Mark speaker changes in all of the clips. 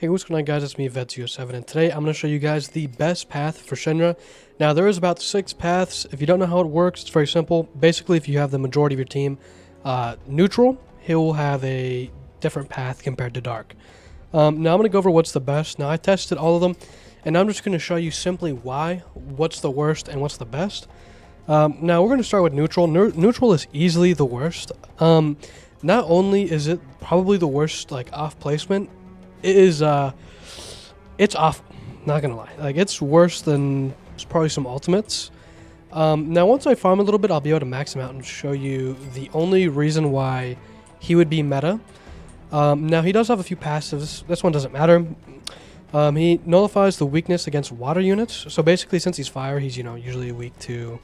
Speaker 1: Hey, what's going on, guys? It's me, Vet07, and today I'm going to show you guys the best path for Shinra. Now, there is about 6 paths. If you don't know how it works, it's very simple. Basically, if you have the majority of your team neutral, he will have a different path compared to Dark. Now, I'm going to go over what's the best. Now, I tested all of them, and I'm just going to show you simply why, what's the worst, and what's the best. Now, we're going to start with neutral. Neutral is easily the worst. Not only is it probably the worst, like, off placement, it is, it's awful, not gonna lie. Like, it's worse than probably some ultimates. Now, once I farm a little bit, I'll be able to max him out and show you the only reason why he would be meta. Now, he does have a few passives. This one doesn't matter. He nullifies the weakness against water units. So basically, since he's fire, he's, you know, usually weak to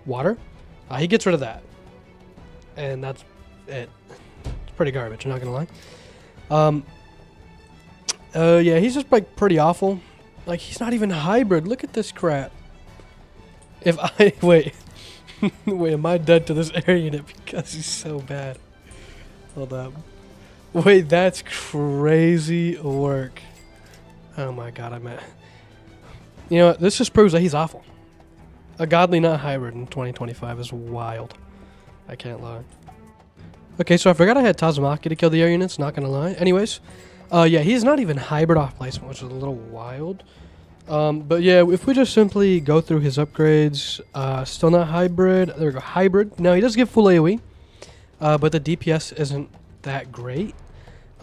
Speaker 1: water. He gets rid of that. And that's it. It's pretty garbage, I'm not gonna lie. Yeah, he's just, like, pretty awful. Like, he's not even hybrid. Look at this crap. If I... Wait. Wait, am I dead to this air unit because he's so bad? Hold up. Wait, that's crazy work. Oh my god, I'm at... You know what? This just proves that he's awful. A godly not hybrid in 2025 is wild. I can't lie. Okay, so I forgot I had Tazumaki to kill the air units, not gonna lie. Anyways... yeah, he's not even hybrid off placement, which is a little wild. But yeah, if we just simply go through his upgrades, still not hybrid. There we go, hybrid. Now, he does give full AoE, but the DPS isn't that great.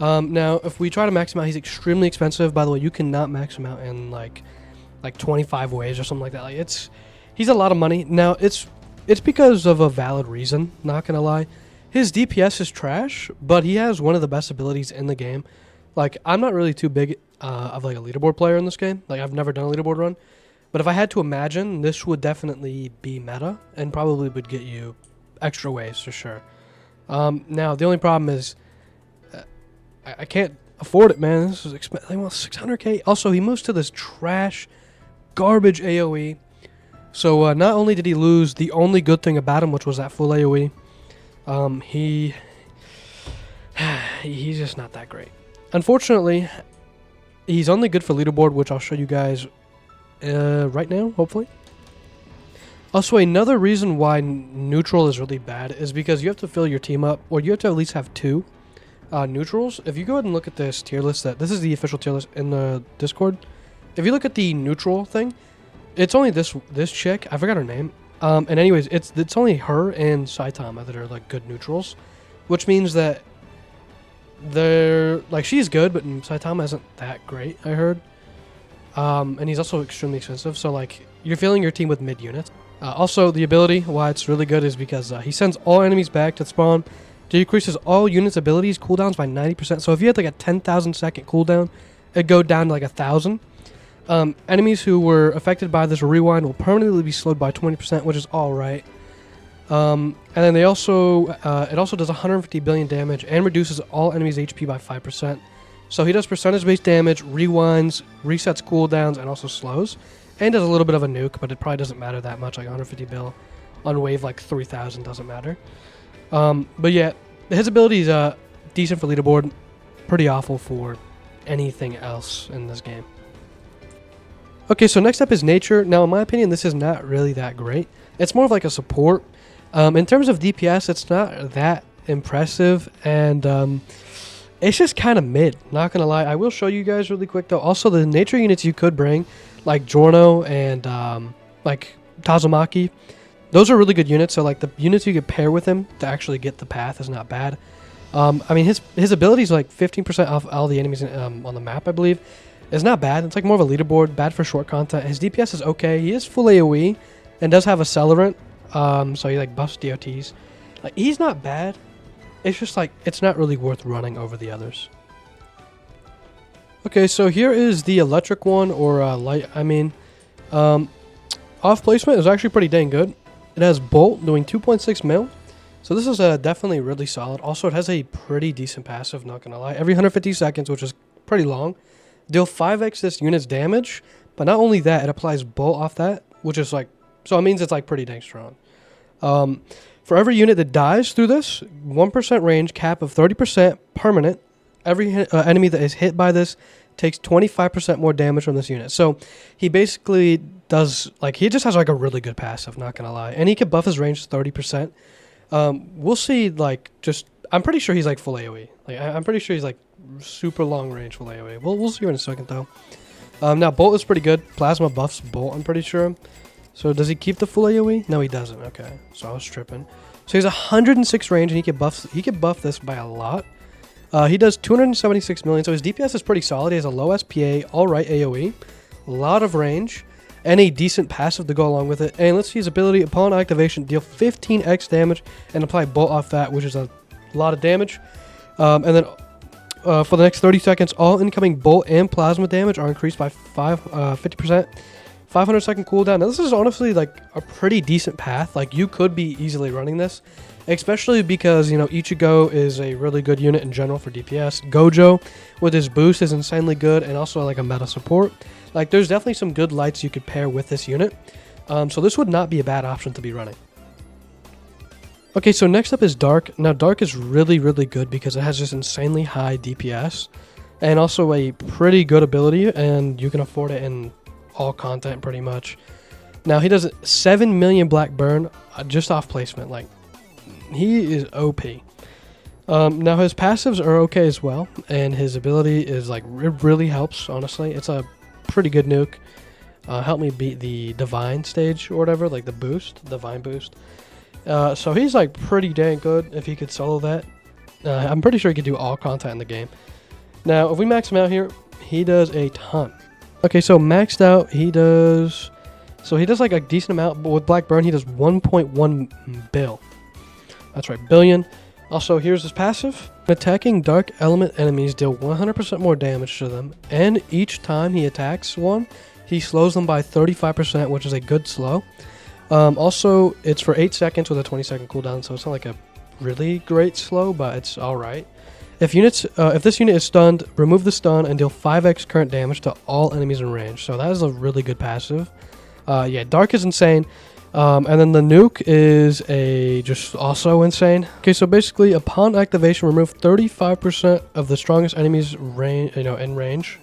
Speaker 1: Now, if we try to max him out, he's extremely expensive. By the way, you cannot max him out in like 25 ways or something like that. Like, he's a lot of money. Now, it's because of a valid reason, not gonna lie. His DPS is trash, but he has one of the best abilities in the game. Like, I'm not really too big of, like, a leaderboard player in this game. Like, I've never done a leaderboard run. But if I had to imagine, this would definitely be meta and probably would get you extra waves for sure. Now, the only problem is I can't afford it, man. This is expensive. They want 600k. Also, he moves to this trash, garbage AoE. So, not only did he lose the only good thing about him, which was that full AoE, he's just not that great. Unfortunately, he's only good for leaderboard, which I'll show you guys right now, hopefully. Also, another reason why neutral is really bad is because you have to fill your team up, or you have to at least have 2 neutrals. If you go ahead and look at this tier list, this is the official tier list in the Discord. If you look at the neutral thing, it's only this chick. I forgot her name. And anyways, it's only her and Saitama that are, like, good neutrals, which means that she's good, but Saitama isn't that great, I heard. And he's also extremely expensive, so, like, you're filling your team with mid units. Also, the ability, why it's really good, is because he sends all enemies back to spawn, decreases all units' abilities cooldowns by 90%. So if you had, like, a 10,000 second cooldown, it'd go down to, like, 1,000. Enemies who were affected by this rewind will permanently be slowed by 20%, which is alright. And then they also, it also does 150 billion damage and reduces all enemies' HP by 5%. So he does percentage-based damage, rewinds, resets cooldowns, and also slows. And does a little bit of a nuke, but it probably doesn't matter that much. Like 150 bill on wave like 3,000 doesn't matter. But yeah, his ability is decent for leaderboard, pretty awful for anything else in this game. Okay, so next up is Nature. Now, in my opinion, this is not really that great. It's more of like a support. In terms of DPS, it's not that impressive, and it's just kind of mid, not gonna lie. I will show you guys really quick, though. Also, the nature units you could bring, like Giorno and like Tazumaki, those are really good units. So, like, the units you could pair with him to actually get the path is not bad. I mean, his ability is like 15% off all the enemies on the map, I believe. It's not bad. It's like more of a leaderboard, bad for short content. His DPS is okay. He is full AoE and does have Accelerant. So he, like, buffs DOTs. Like, he's not bad. It's just, like, it's not really worth running over the others. Okay, so here is the electric one, or light, I mean. Off placement is actually pretty dang good. It has Bolt doing 2.6 mil. So this is definitely really solid. Also, it has a pretty decent passive, not gonna lie. Every 150 seconds, which is pretty long, deal 5x this unit's damage. But not only that, it applies Bolt off that, which is, like, so it means it's, like, pretty dang strong. For every unit that dies through this, 1% range cap of 30% permanent. Every enemy that is hit by this takes 25% more damage from this unit. So he basically does, like, he just has like a really good passive, not gonna lie. And he can buff his range 30%. We'll see, like, just, I'm pretty sure he's like full AoE. Like, I'm pretty sure he's like super long range full AoE. We'll see in a second though. Now Bolt is pretty good. Plasma buffs Bolt, I'm pretty sure. So does he keep the full AoE? No, he doesn't. Okay, so I was tripping. So he's 106 range, and he can buff this by a lot. He does 276 million, so his DPS is pretty solid. He has a low SPA, alright AoE, a lot of range, and a decent passive to go along with it. And let's see his ability. Upon activation, deal 15x damage and apply Bolt off that, which is a lot of damage. And then for the next 30 seconds, all incoming Bolt and Plasma damage are increased by 50%. 500-second cooldown. Now, this is honestly like a pretty decent path. Like, you could be easily running this, especially because, you know, Ichigo is a really good unit in general for DPS. Gojo with his boost is insanely good, and also like a meta support. Like, there's definitely some good lights you could pair with this unit. So this would not be a bad option to be running. Okay, so next up is Dark. Now, Dark is really, really good because it has just insanely high DPS and also a pretty good ability, and you can afford it in all content pretty much. Now, he does 7 million black burn just off placement. Like, he is OP. Now, his passives are okay as well, and his ability is like, it really helps, honestly. It's a pretty good nuke. Helped me beat the Divine stage or whatever, like the boost, Divine boost. So he's like pretty dang good if he could solo that. I'm pretty sure he could do all content in the game. Now, if we max him out here, he does a ton. Okay, so maxed out, he does like a decent amount, but with Black Burn, he does 1.1 bill. That's right, billion. Also, here's his passive. Attacking Dark Element enemies deal 100% more damage to them, and each time he attacks one, he slows them by 35%, which is a good slow. Also, it's for 8 seconds with a 20-second cooldown, so it's not like a really great slow, but it's alright. If this unit is stunned, remove the stun and deal 5x current damage to all enemies in range. So that is a really good passive. Yeah, Dark is insane. And then the nuke is just also insane. Okay, so basically, upon activation, remove 35% of the strongest enemies in range,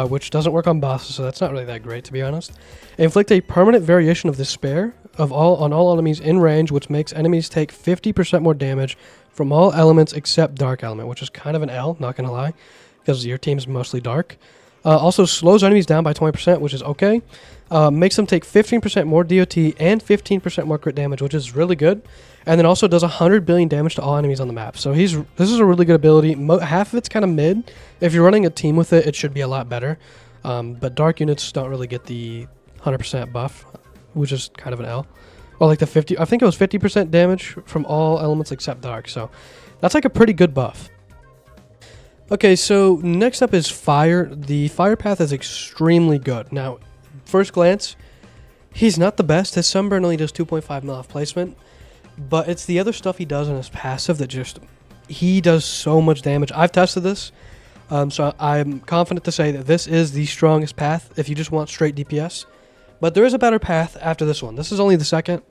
Speaker 1: which doesn't work on bosses, so that's not really that great, to be honest. Inflict a permanent variation of despair on all enemies in range, which makes enemies take 50% more damage from all elements except Dark Element, which is kind of an L, not gonna lie, because your team's mostly Dark. Also slows enemies down by 20%, which is okay. Makes them take 15% more DOT and 15% more crit damage, which is really good. And then also does 100 billion damage to all enemies on the map. So this is a really good ability. Half of it's kind of mid. If you're running a team with it, it should be a lot better. But Dark units don't really get the 100% buff, which is kind of an L. Or like the 50, I think it was 50% damage from all elements except Dark. So that's like a pretty good buff. Okay, so next up is Fire. The Fire path is extremely good. Now, first glance, he's not the best. His Sunburn only does 2.5 mil off placement. But it's the other stuff he does in his passive that he does so much damage. I've tested this. So I'm confident to say that this is the strongest path if you just want straight DPS. But there is a better path after this one. This is only the second.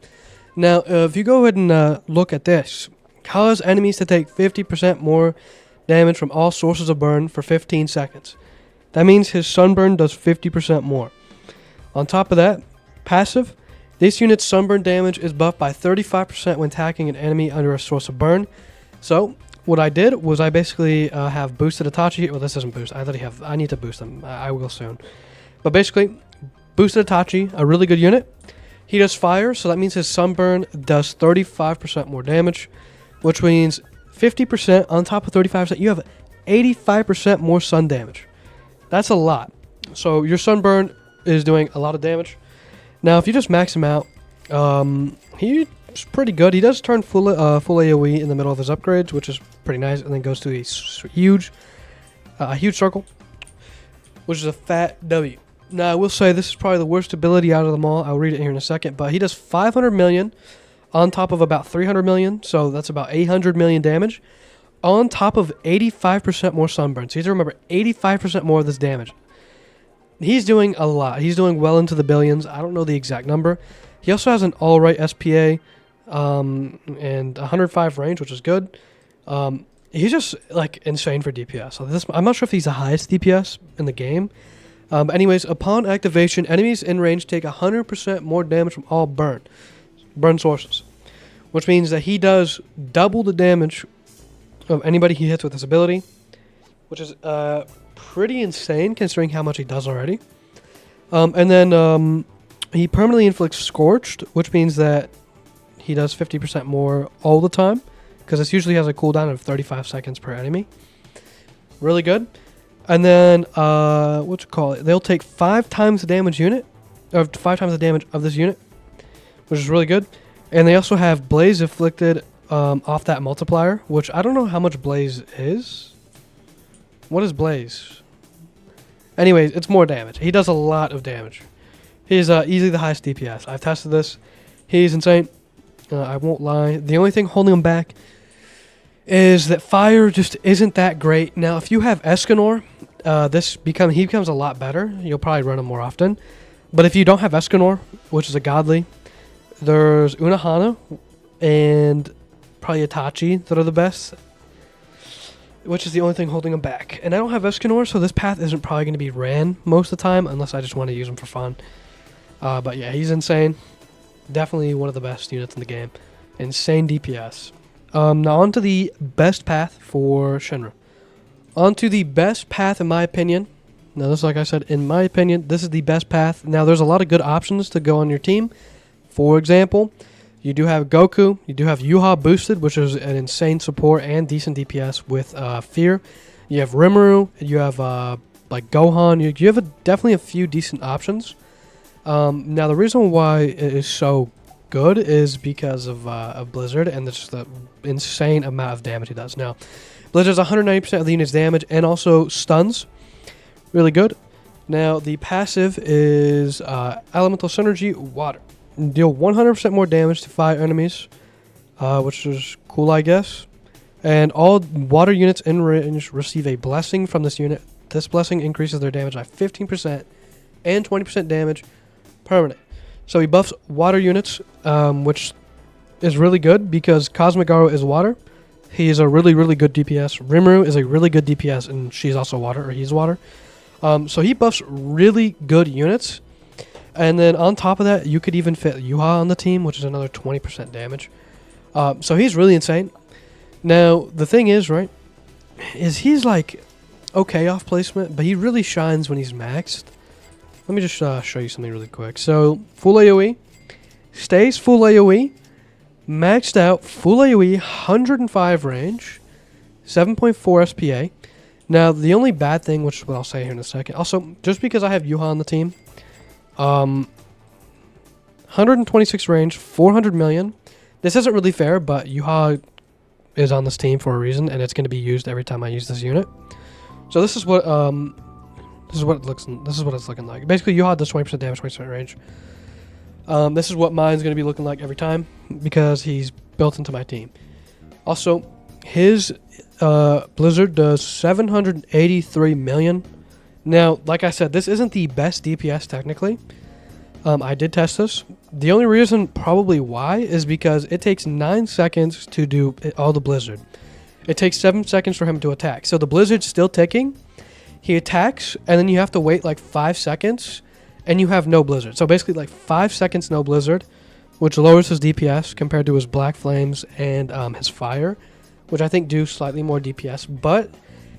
Speaker 1: Now, if you go ahead and look at this, cause enemies to take 50% more damage from all sources of burn for 15 seconds. That means his Sunburn does 50% more. On top of that, passive, this unit's Sunburn damage is buffed by 35% when attacking an enemy under a source of burn. So, what I did was I basically have boosted Itachi. Well, this isn't boost. I need to boost them. I will soon. But basically, boosted Itachi, a really good unit. He does fire, so that means his Sunburn does 35% more damage, which means 50% on top of 35%, you have 85% more sun damage. That's a lot. So your Sunburn is doing a lot of damage. Now, if you just max him out, he's pretty good. He does turn full AoE in the middle of his upgrades, which is pretty nice, and then goes to a huge circle, which is a fat W. Now, I will say this is probably the worst ability out of them all. I'll read it here in a second, but he does 500 million on top of about 300 million, so that's about 800 million damage, on top of 85% more Sunburn. So you have to remember, 85% more of this damage. He's doing a lot. He's doing well into the billions. I don't know the exact number. He also has an alright SPA and 105 range, which is good. he's just like insane for DPS. So I'm not sure if he's the highest DPS in the game. Anyways, upon activation, enemies in range take 100% more damage from all burn sources, which means that he does double the damage of anybody he hits with this ability, which is pretty insane considering how much he does already. And then he permanently inflicts Scorched, which means that he does 50% more all the time, because this usually has a cooldown of 35 seconds per enemy. Really good. And then, they'll take 5 times the damage unit, or 5 times the damage of this unit, which is really good. And they also have Blaze inflicted off that multiplier, which I don't know how much Blaze is. What is Blaze? Anyways, it's more damage. He does a lot of damage. He's easily the highest DPS. I've tested this. He's insane. I won't lie. The only thing holding him back is that fire just isn't that great. Now, if you have Escanor, he becomes a lot better. You'll probably run him more often. But if you don't have Escanor, which is a godly, there's Unohana and probably Itachi that are the best, which is the only thing holding him back. And I don't have Escanor, so this path isn't probably going to be ran most of the time, unless I just want to use him for fun. But yeah, he's insane. Definitely one of the best units in the game. Insane DPS. Now on to the best path for Shinra. On to the best path in my opinion. Now this, like I said, in my opinion, this is the best path. Now there's a lot of good options to go on your team. For example, you do have Goku. You do have Yuha boosted, which is an insane support and decent DPS with Fear. You have Rimuru. You have like Gohan. You have definitely a few decent options. Now the reason why it is so good is because of Blizzard and just the insane amount of damage he does. Now, Blizzard's 190% of the unit's damage and also stuns. Really good. Now, the passive is Elemental Synergy Water. Deal 100% more damage to 5 enemies, which is cool, I guess. And all water units in range receive a blessing from this unit. This blessing increases their damage by 15% and 20% damage permanent. So he buffs water units, which is really good because Cosmic Garo is water. He is a really, really good DPS. Rimuru is a really good DPS, and she's also water, or he's water. So he buffs really good units. And then on top of that, you could even fit Yuha on the team, which is another 20% damage. So he's really insane. Now, the thing is, right, is he's like okay off placement, but he really shines when he's maxed. Let me just show you something really quick. So, full AoE, stays full AoE, maxed out, full AoE, 105 range, 7.4 SPA. Now, the only bad thing, which is what I'll say here in a second, also, just because I have Yuha on the team, 126 range, 400 million. This isn't really fair, but Yuha is on this team for a reason, and it's going to be used every time I use this unit. So this is what this is what it's looking like. Basically, Yuha does 20% damage, 20% range. This is what mine's going to be looking like every time because he's built into my team. Also, his Blizzard does 783 million. Now, like I said, this isn't the best DPS technically. I did test this. The only reason probably why is because it takes 9 seconds to do all the Blizzard. It takes 7 seconds for him to attack. So the Blizzard's still ticking. He attacks, and then you have to wait like 5 seconds, and you have no Blizzard. So basically like 5 seconds no Blizzard, which lowers his DPS compared to his Black Flames and his Fire, which I think do slightly more DPS. But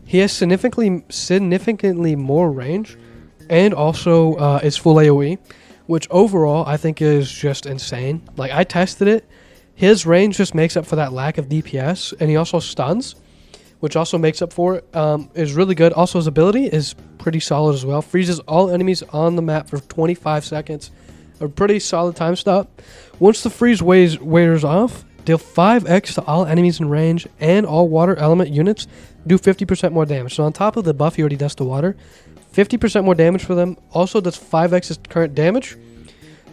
Speaker 1: he has significantly more range, and also is full AoE, which overall I think is just insane. Like, I tested it. His range just makes up for that lack of DPS, and he also stuns, which also makes up for it. Is really good. Also, his ability is pretty solid as well. Freezes all enemies on the map for 25 seconds. A pretty solid time stop. Once the freeze wears off, deal 5x to all enemies in range, and all water element units do 50% more damage. So on top of the buff he already does to water, 50% more damage for them. Also does 5x his current damage.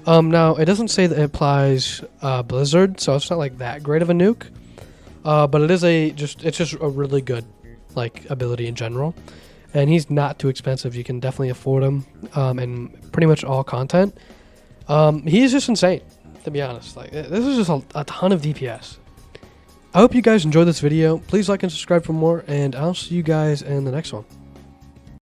Speaker 1: Now, it doesn't say that it applies Blizzard, so it's not like that great of a nuke. But it is it's just a really good like ability in general. And he's not too expensive. You can definitely afford him in pretty much all content. He's just insane, to be honest. Like, this is just a ton of DPS. I hope you guys enjoyed this video. Please like and subscribe for more, and I'll see you guys in the next one.